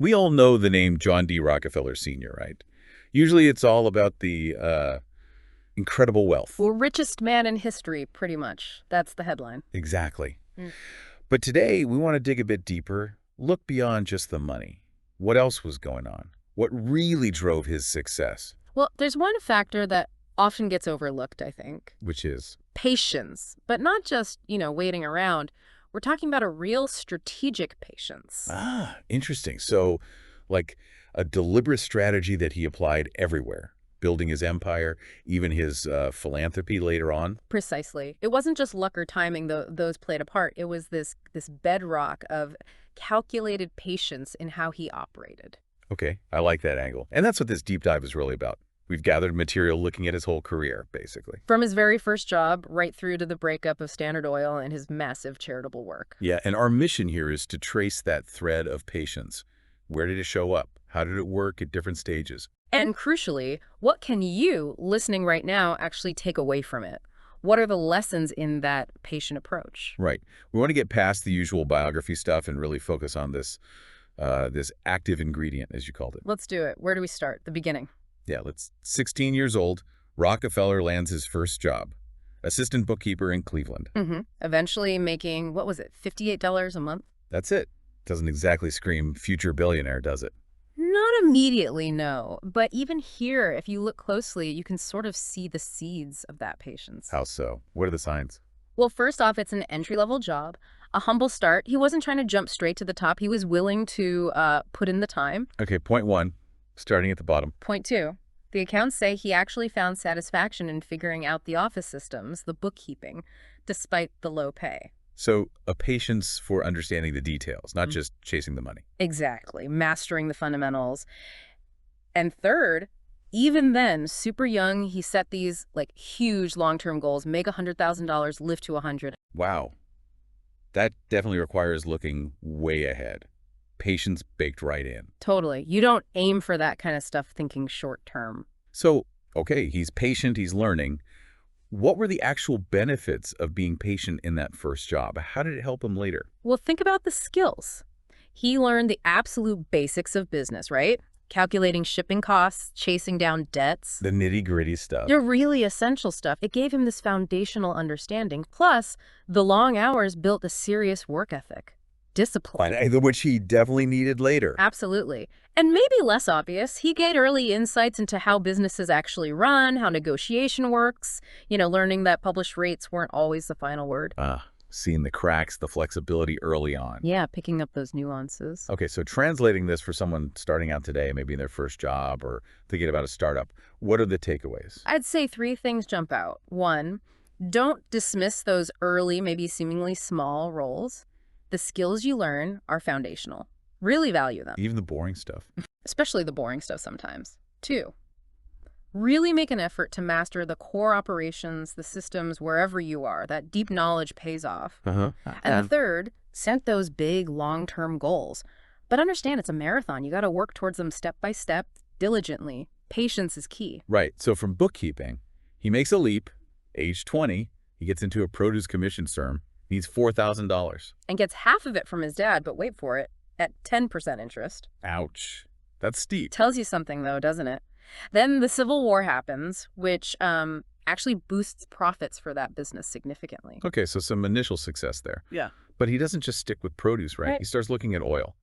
We all know the name John D. Rockefeller Sr., right? Usually it's all about the incredible wealth. Well, richest man in history, pretty much. That's the headline. Exactly. Mm. But today we want to dig a bit deeper, look beyond just the money. What else was going on? What really drove his success? Well, there's one factor that often gets overlooked, I think. Which is? Patience. But not just, waiting around. We're talking about a real strategic patience. Ah, interesting. So, like a deliberate strategy that he applied everywhere, building his empire, even his philanthropy later on. Precisely. It wasn't just luck or timing, though those played a part. It was this bedrock of calculated patience in how he operated. Okay, I like that angle. And that's what this deep dive is really about. We've gathered material looking at his whole career, basically. From his very first job right through to the breakup of Standard Oil and his massive charitable work. Yeah, and our mission here is to trace that thread of patience. Where did it show up? How did it work at different stages? And crucially, what can you, listening right now, actually take away from it? What are the lessons in that patient approach? Right. We want to get past the usual biography stuff and really focus on this active ingredient, as you called it. Let's do it. Where do we start? The beginning. Yeah, 16 years old, Rockefeller lands his first job, assistant bookkeeper in Cleveland. Eventually making, what was it, $58 a month? That's it. Doesn't exactly scream future billionaire, does it? Not immediately, no. But even here, if you look closely, you can sort of see the seeds of that patience. How so? What are the signs? Well, first off, it's an entry-level job, a humble start. He wasn't trying to jump straight to the top. He was willing to put in the time. Okay, point one, starting at the bottom. Point two, the accounts say he actually found satisfaction in figuring out the office systems, the bookkeeping, despite the low pay. So a patience for understanding the details, not just chasing the money. Exactly, mastering the fundamentals. And third, even then, super young, he set these huge long-term goals, make $100,000, live to 100. Wow. That definitely requires looking way ahead. Patience baked right in. Totally. You don't aim for that kind of stuff thinking short term. So, okay, he's patient, he's learning. What were the actual benefits of being patient in that first job? How did it help him later? Well, think about the skills. He learned the absolute basics of business, right? Calculating shipping costs, chasing down debts. The nitty-gritty stuff. They're really essential stuff. It gave him this foundational understanding. Plus, the long hours built a serious work ethic. Discipline. Which he definitely needed later. Absolutely. And maybe less obvious, he gained early insights into how businesses actually run, how negotiation works, learning that published rates weren't always the final word. Seeing the cracks, the flexibility early on. Yeah, picking up those nuances. Okay, so translating this for someone starting out today, maybe in their first job or thinking about a startup, what are the takeaways? I'd say three things jump out. One, don't dismiss those early, maybe seemingly small roles. The skills you learn are foundational. Really value them. Even the boring stuff. Especially the boring stuff sometimes. Two, really make an effort to master the core operations, the systems, wherever you are. That deep knowledge pays off. And the third, set those big long-term goals. But understand it's a marathon. You got to work towards them step by step, diligently. Patience is key. Right. So from bookkeeping, he makes a leap. Age 20, he gets into a produce commissions firm. Needs $4,000. And gets half of it from his dad, but wait for it, at 10% interest. Ouch. That's steep. Tells you something, though, doesn't it? Then the Civil War happens, which actually boosts profits for that business significantly. Okay, so some initial success there. Yeah. But he doesn't just stick with produce, right? He starts looking at oil.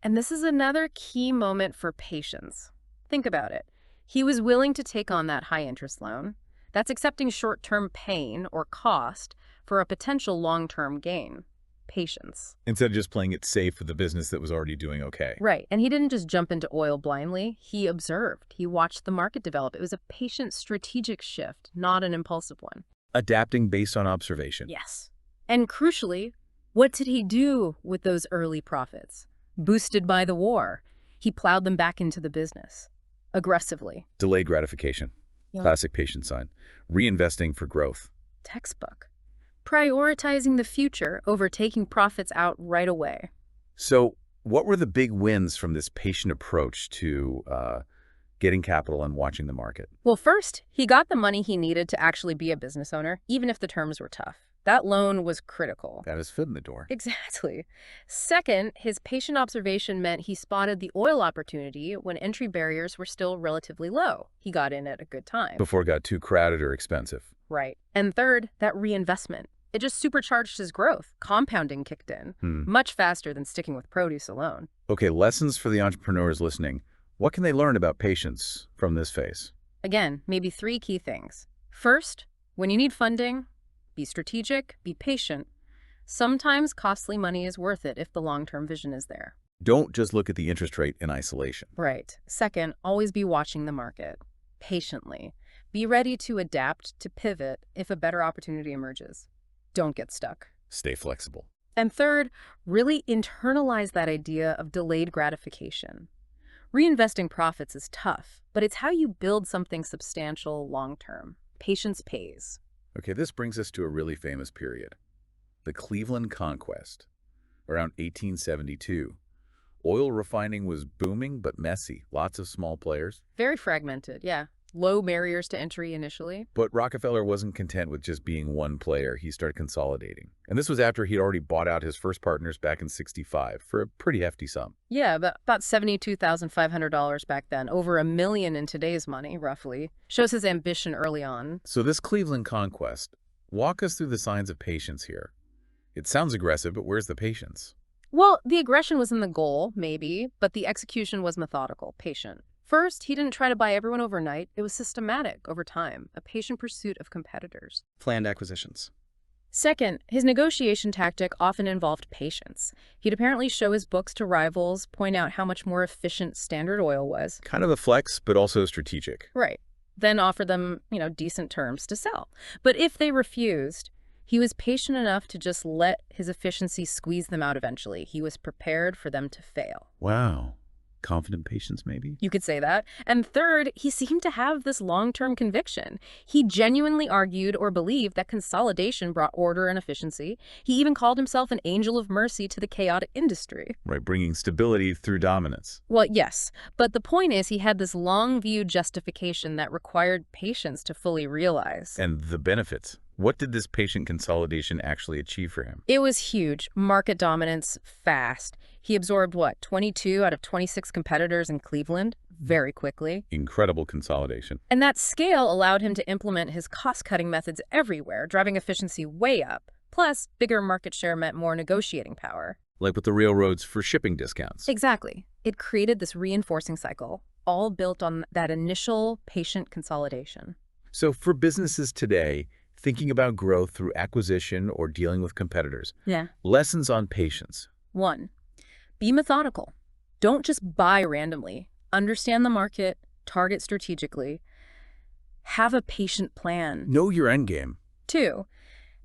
And this is another key moment for patience. Think about it. He was willing to take on that high-interest loan. That's accepting short-term pain or cost for a potential long-term gain. Patience. Instead of just playing it safe for the business that was already doing okay. Right. And he didn't just jump into oil blindly. He observed. He watched the market develop. It was a patient, strategic shift, not an impulsive one. Adapting based on observation. Yes. And crucially, what did he do with those early profits? Boosted by the war, he plowed them back into the business. Aggressively. Delayed gratification. Yeah. Classic patient sign. Reinvesting for growth. Textbook. Prioritizing the future over taking profits out right away. So what were the big wins from this patient approach to getting capital and watching the market? Well, first, he got the money he needed to actually be a business owner, even if the terms were tough. That loan was critical. Got his foot in the door. Exactly. Second, his patient observation meant he spotted the oil opportunity when entry barriers were still relatively low. He got in at a good time. Before it got too crowded or expensive. Right. And third, that reinvestment. It just supercharged his growth. Compounding kicked in, much faster than sticking with produce alone. Okay, lessons for the entrepreneurs listening. What can they learn about patience from this phase? Again, maybe 3 key things. First, when you need funding, be strategic, be patient. Sometimes costly money is worth it if the long-term vision is there. Don't just look at the interest rate in isolation. Right. Second, always be watching the market patiently. Be ready to adapt, to pivot if a better opportunity emerges. Don't get stuck. Stay flexible. And third, really internalize that idea of delayed gratification. Reinvesting profits is tough, but it's how you build something substantial long-term. Patience pays. Okay, this brings us to a really famous period. The Cleveland Conquest, around 1872. Oil refining was booming but messy. Lots of small players. Very fragmented, yeah. Low barriers to entry initially. But Rockefeller wasn't content with just being one player. He started consolidating. And this was after he'd already bought out his first partners back in '65 for a pretty hefty sum. Yeah, about $72,500 back then. Over $1 million in today's money, roughly. Shows his ambition early on. So this Cleveland Conquest, walk us through the signs of patience here. It sounds aggressive, but where's the patience? Well, the aggression was in the goal, maybe, but the execution was methodical, patient. First, he didn't try to buy everyone overnight. It was systematic over time, a patient pursuit of competitors. Planned acquisitions. Second, his negotiation tactic often involved patience. He'd apparently show his books to rivals, point out how much more efficient Standard Oil was. Kind of a flex, but also strategic. Right. Then offer them, decent terms to sell. But if they refused, he was patient enough to just let his efficiency squeeze them out eventually. He was prepared for them to fail. Wow. Confident patience, maybe? You could say that. And third, he seemed to have this long-term conviction. He genuinely argued or believed that consolidation brought order and efficiency. He even called himself an angel of mercy to the chaotic industry. Right, bringing stability through dominance. Well, yes. But the point is he had this long-view justification that required patience to fully realize. And the benefits. What did this patient consolidation actually achieve for him? It was huge. Market dominance, fast. He absorbed, 22 out of 26 competitors in Cleveland very quickly. Incredible consolidation. And that scale allowed him to implement his cost-cutting methods everywhere, driving efficiency way up. Plus, bigger market share meant more negotiating power. Like with the railroads for shipping discounts. Exactly. It created this reinforcing cycle, all built on that initial patient consolidation. So for businesses today, thinking about growth through acquisition or dealing with competitors. Yeah. Lessons on patience. 1, be methodical. Don't just buy randomly. Understand the market, target strategically. Have a patient plan. Know your end game. 2,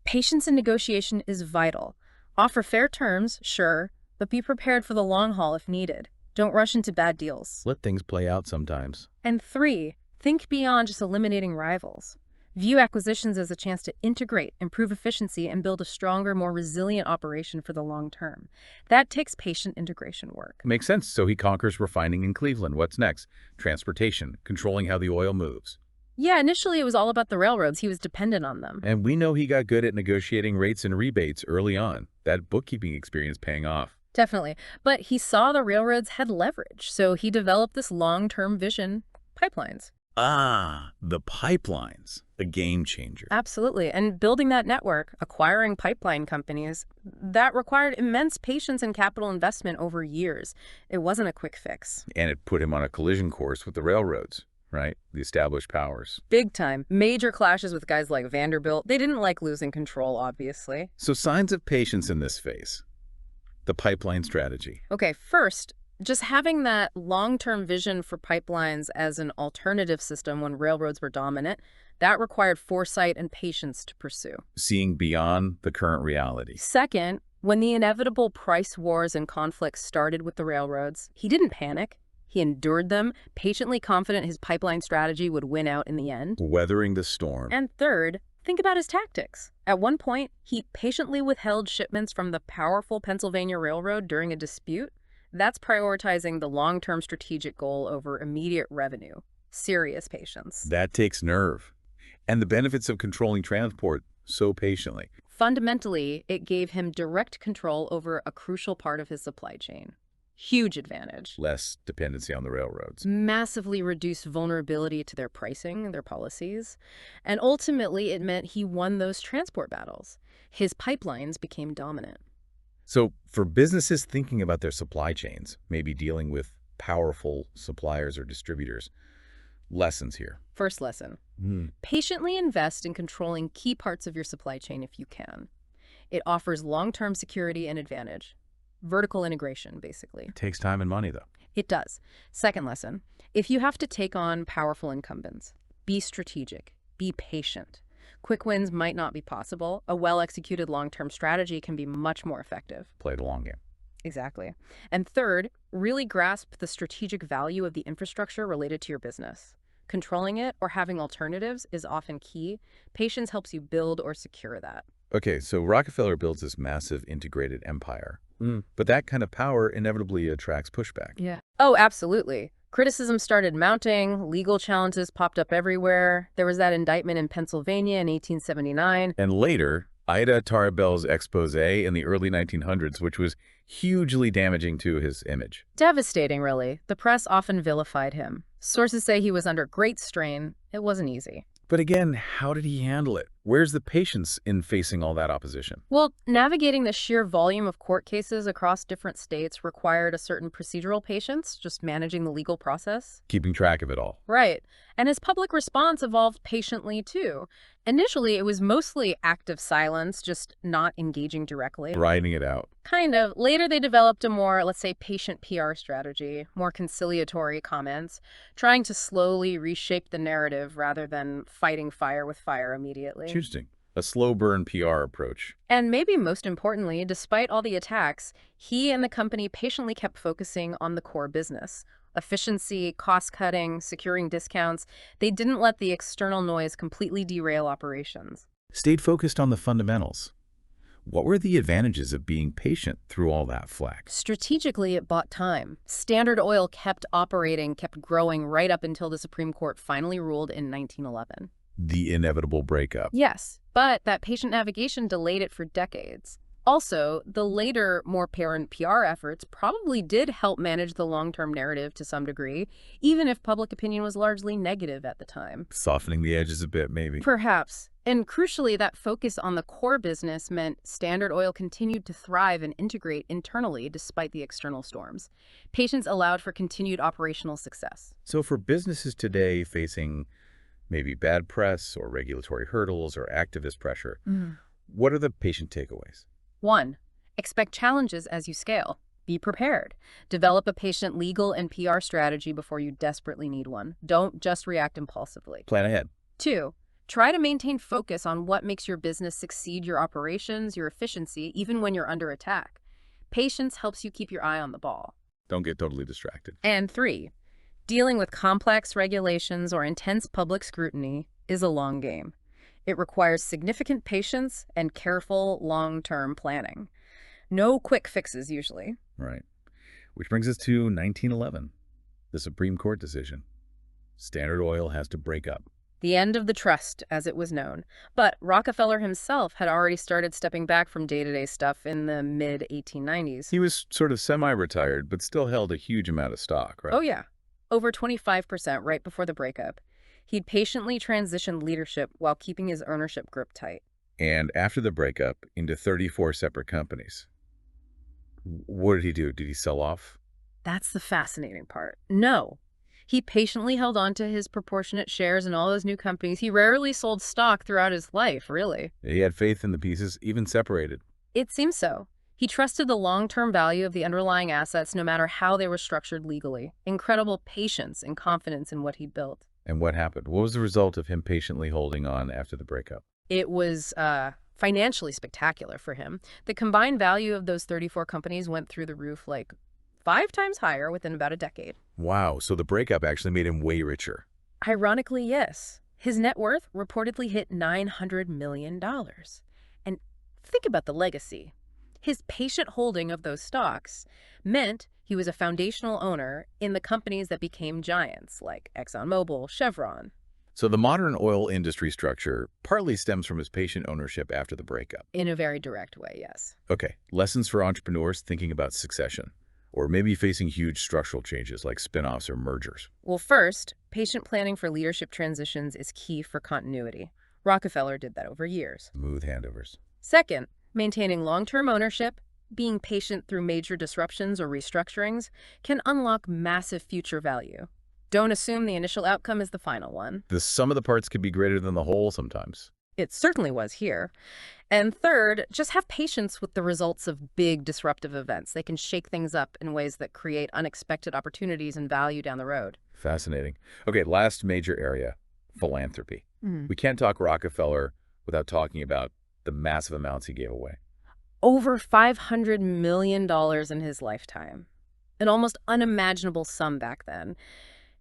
patience in negotiation is vital. Offer fair terms, sure, but be prepared for the long haul if needed. Don't rush into bad deals. Let things play out sometimes. And 3, think beyond just eliminating rivals. View acquisitions as a chance to integrate, improve efficiency, and build a stronger, more resilient operation for the long term. That takes patient integration work. Makes sense. So he conquers refining in Cleveland. What's next? Transportation, controlling how the oil moves. Yeah, initially it was all about the railroads. He was dependent on them. And we know he got good at negotiating rates and rebates early on. That bookkeeping experience paying off. Definitely. But he saw the railroads had leverage, so he developed this long-term vision, pipelines. Ah, the pipelines. A game changer. Absolutely. And building that network, acquiring pipeline companies, that required immense patience and capital investment over years. It wasn't a quick fix. And it put him on a collision course with the railroads, right? The established powers. Big time. Major clashes with guys like Vanderbilt. They didn't like losing control, obviously. So signs of patience in this phase. The pipeline strategy. Okay, first, just having that long-term vision for pipelines as an alternative system when railroads were dominant, that required foresight and patience to pursue. Seeing beyond the current reality. Second, when the inevitable price wars and conflicts started with the railroads, he didn't panic. He endured them, patiently confident his pipeline strategy would win out in the end. Weathering the storm. And third, think about his tactics. At one point, he patiently withheld shipments from the powerful Pennsylvania Railroad during a dispute. That's prioritizing the long-term strategic goal over immediate revenue. Serious patience. That takes nerve. And the benefits of controlling transport so patiently. Fundamentally, it gave him direct control over a crucial part of his supply chain. Huge advantage. Less dependency on the railroads. Massively reduced vulnerability to their pricing, their policies. And ultimately, it meant he won those transport battles. His pipelines became dominant. So for businesses thinking about their supply chains, maybe dealing with powerful suppliers or distributors, lessons here. First lesson. Patiently invest in controlling key parts of your supply chain if you can. It offers long-term security and advantage. Vertical integration, basically. It takes time and money, though. It does. Second lesson. If you have to take on powerful incumbents, be strategic. Be patient. Quick wins might not be possible. A well-executed long-term strategy can be much more effective. Play the long game. Exactly. And third, really grasp the strategic value of the infrastructure related to your business. Controlling it or having alternatives is often key. Patience helps you build or secure that. Okay, so Rockefeller builds this massive integrated empire. But that kind of power inevitably attracts pushback. Yeah. Oh, absolutely. Criticism started mounting, legal challenges popped up everywhere. There was that indictment in Pennsylvania in 1879. And later, Ida Tarabell's expose in the early 1900s, which was hugely damaging to his image. Devastating, really. The press often vilified him. Sources say he was under great strain. It wasn't easy. But again, how did he handle it? Where's the patience in facing all that opposition? Well, navigating the sheer volume of court cases across different states required a certain procedural patience, just managing the legal process. Keeping track of it all. Right. And his public response evolved patiently, too. Initially, it was mostly active silence, just not engaging directly. Riding it out. Kind of. Later, they developed a more, let's say, patient PR strategy, more conciliatory comments, trying to slowly reshape the narrative rather than fighting fire with fire immediately. Interesting. A slow burn PR approach. And maybe most importantly, despite all the attacks, he and the company patiently kept focusing on the core business. Efficiency, cost-cutting, securing discounts. They didn't let the external noise completely derail operations. Stayed focused on the fundamentals. What were the advantages of being patient through all that flack? Strategically, it bought time. Standard Oil kept operating, kept growing right up until the Supreme Court finally ruled in 1911. The inevitable breakup. Yes, but that patient navigation delayed it for decades. Also, the later, more parent PR efforts probably did help manage the long-term narrative to some degree, even if public opinion was largely negative at the time. Softening the edges a bit, maybe. Perhaps. And crucially, that focus on the core business meant Standard Oil continued to thrive and integrate internally despite the external storms. Patience allowed for continued operational success. So for businesses today facing maybe bad press or regulatory hurdles or activist pressure, what are the patient takeaways? 1. Expect challenges as you scale. Be prepared. Develop a patient legal and PR strategy before you desperately need one. Don't just react impulsively. Plan ahead. 2. Try to maintain focus on what makes your business succeed, your operations, your efficiency, even when you're under attack. Patience helps you keep your eye on the ball. Don't get totally distracted. And 3. Dealing with complex regulations or intense public scrutiny is a long game. It requires significant patience and careful long-term planning. No quick fixes, usually. Right. Which brings us to 1911, the Supreme Court decision. Standard Oil has to break up. The end of the trust, as it was known. But Rockefeller himself had already started stepping back from day-to-day stuff in the mid-1890s. He was sort of semi-retired, but still held a huge amount of stock, right? Oh, yeah. Over 25% right before the breakup. He'd patiently transitioned leadership while keeping his ownership grip tight. And after the breakup, into 34 separate companies. What did he do? Did he sell off? That's the fascinating part. No. He patiently held on to his proportionate shares in all those new companies. He rarely sold stock throughout his life, really. He had faith in the pieces, even separated. It seems so. He trusted the long-term value of the underlying assets no matter how they were structured legally. Incredible patience and confidence in what he built. And what happened? What was the result of him patiently holding on after the breakup? It was financially spectacular for him. The combined value of those 34 companies went through the roof, like 5 times higher within about a decade. Wow, so the breakup actually made him way richer. Ironically, yes. His net worth reportedly hit $900 million. And think about the legacy. His patient holding of those stocks meant he was a foundational owner in the companies that became giants, like ExxonMobil, Chevron. So the modern oil industry structure partly stems from his patient ownership after the breakup. In a very direct way, yes. Okay, lessons for entrepreneurs thinking about succession, or maybe facing huge structural changes like spin-offs or mergers. Well, first, patient planning for leadership transitions is key for continuity. Rockefeller did that over years. Smooth handovers. Second, maintaining long-term ownership, being patient through major disruptions or restructurings, can unlock massive future value. Don't assume the initial outcome is the final one. The sum of the parts could be greater than the whole sometimes. It certainly was here. And third, just have patience with the results of big disruptive events. They can shake things up in ways that create unexpected opportunities and value down the road. Fascinating. Okay, last major area, philanthropy. We can't talk Rockefeller without talking about the massive amounts he gave away. Over $500 million in his lifetime. An almost unimaginable sum back then.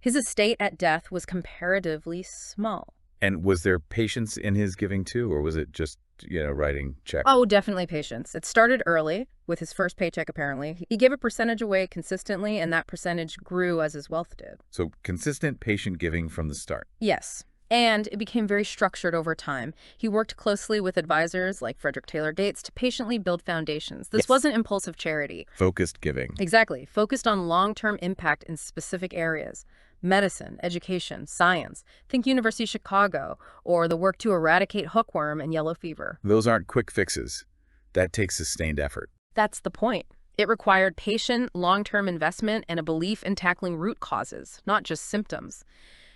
His estate at death was comparatively small. And was there patience in his giving too, or was it just, writing checks? Oh, definitely patience. It started early, with his first paycheck apparently. He gave a percentage away consistently, and that percentage grew as his wealth did. So consistent, patient giving from the start. Yes. And it became very structured over time. He worked closely with advisors like Frederick Taylor Gates to patiently build foundations. This wasn't impulsive charity. Focused giving. Exactly. Focused on long-term impact in specific areas. Medicine, education, science. Think University of Chicago, or the work to eradicate hookworm and yellow fever. Those aren't quick fixes. That takes sustained effort. That's the point. It required patient, long-term investment and a belief in tackling root causes, not just symptoms.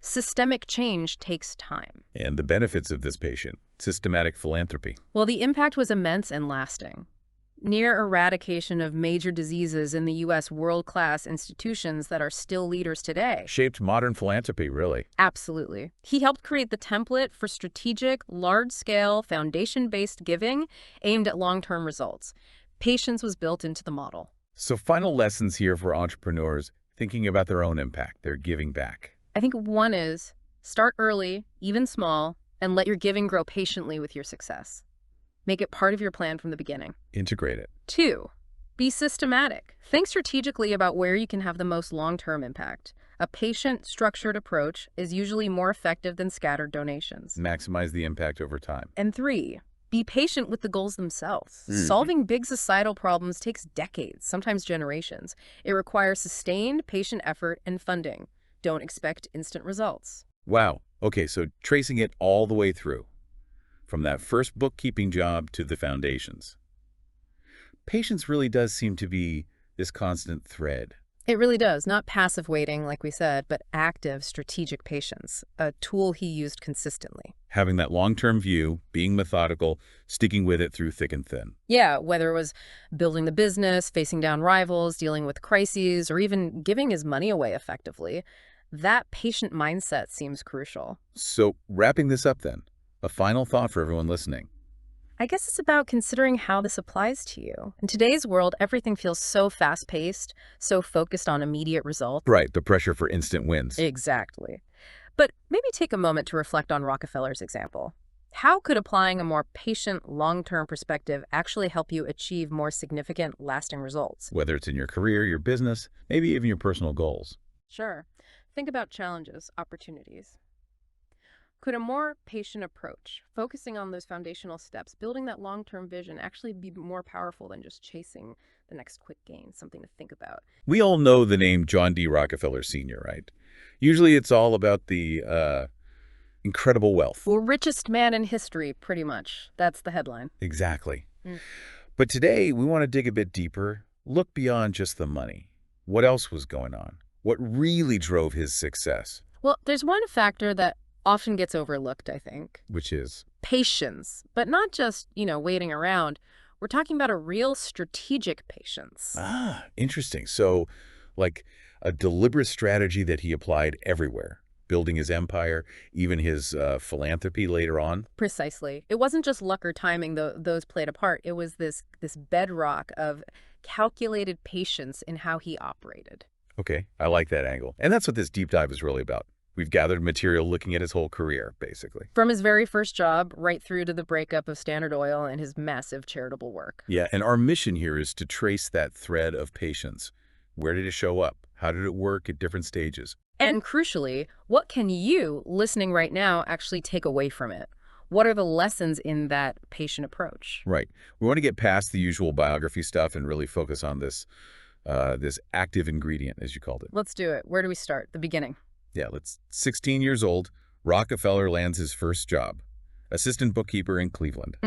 Systemic change takes time. And the benefits of this patient, systematic philanthropy. Well, the impact was immense and lasting. Near eradication of major diseases in the U.S. world-class institutions that are still leaders today. Shaped modern philanthropy, really. Absolutely. He helped create the template for strategic, large-scale, foundation-based giving aimed at long-term results. Patience was built into the model. So final lessons here for entrepreneurs thinking about their own impact, their giving back. I think one is start early, even small, and let your giving grow patiently with your success. Make it part of your plan from the beginning. Integrate it. 2, be systematic. Think strategically about where you can have the most long-term impact. A patient, structured approach is usually more effective than scattered donations. Maximize the impact over time. And 3, be patient with the goals themselves. Solving big societal problems takes decades, sometimes generations. It requires sustained, patient effort and funding. Don't expect instant results. Wow. Okay, so tracing it all the way through, from that first bookkeeping job to the foundations. Patience really does seem to be this constant thread. It really does. Not passive waiting, like we said, but active, strategic patience, a tool he used consistently. Having that long-term view, being methodical, sticking with it through thick and thin. Yeah, whether it was building the business, facing down rivals, dealing with crises, or even giving his money away effectively, that patient mindset seems crucial. So wrapping this up then, a final thought for everyone listening. I guess it's about considering how this applies to you. In today's world, everything feels so fast-paced, so focused on immediate results. Right, the pressure for instant wins. Exactly. But maybe take a moment to reflect on Rockefeller's example. How could applying a more patient, long-term perspective actually help you achieve more significant, lasting results? Whether it's in your career, your business, maybe even your personal goals. Sure. Think about challenges, opportunities. Could a more patient approach, focusing on those foundational steps, building that long-term vision, actually be more powerful than just chasing the next quick gain, something to think about? We all know the name John D. Rockefeller Sr., right? Usually it's all about the incredible wealth. Well, richest man in history, pretty much. That's the headline. Exactly. But today we want to dig a bit deeper, look beyond just the money. What else was going on? What really drove his success? Well, there's one factor that often gets overlooked, I think. Which is? Patience. But not just, waiting around. We're talking about a real strategic patience. Ah, interesting. So, like a deliberate strategy that he applied everywhere, building his empire, even his philanthropy later on? Precisely. It wasn't just luck or timing, though those played a part. It was this bedrock of calculated patience in how he operated. Okay, I like that angle. And that's what this deep dive is really about. We've gathered material looking at his whole career, basically. From his very first job right through to the breakup of Standard Oil and his massive charitable work. Yeah, and our mission here is to trace that thread of patience. Where did it show up? How did it work at different stages? And crucially, what can you, listening right now, actually take away from it? What are the lessons in that patient approach? Right. We want to get past the usual biography stuff and really focus on this active ingredient, as you called it. Let's do it. Where do we start? The beginning. Yeah, 16 years old, Rockefeller lands his first job, assistant bookkeeper in Cleveland.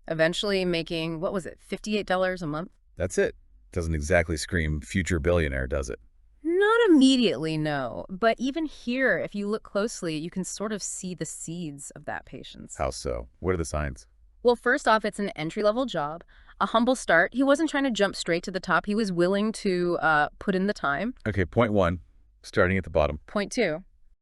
Eventually making, what was it, $58 a month? That's it. Doesn't exactly scream future billionaire, does it? Not immediately, no. But even here, if you look closely, you can sort of see the seeds of that patience. How so? What are the signs? Well, first off, it's an entry-level job, a humble start. He wasn't trying to jump straight to the top. He was willing to put in the time. Okay, point one, starting at the bottom. Point two,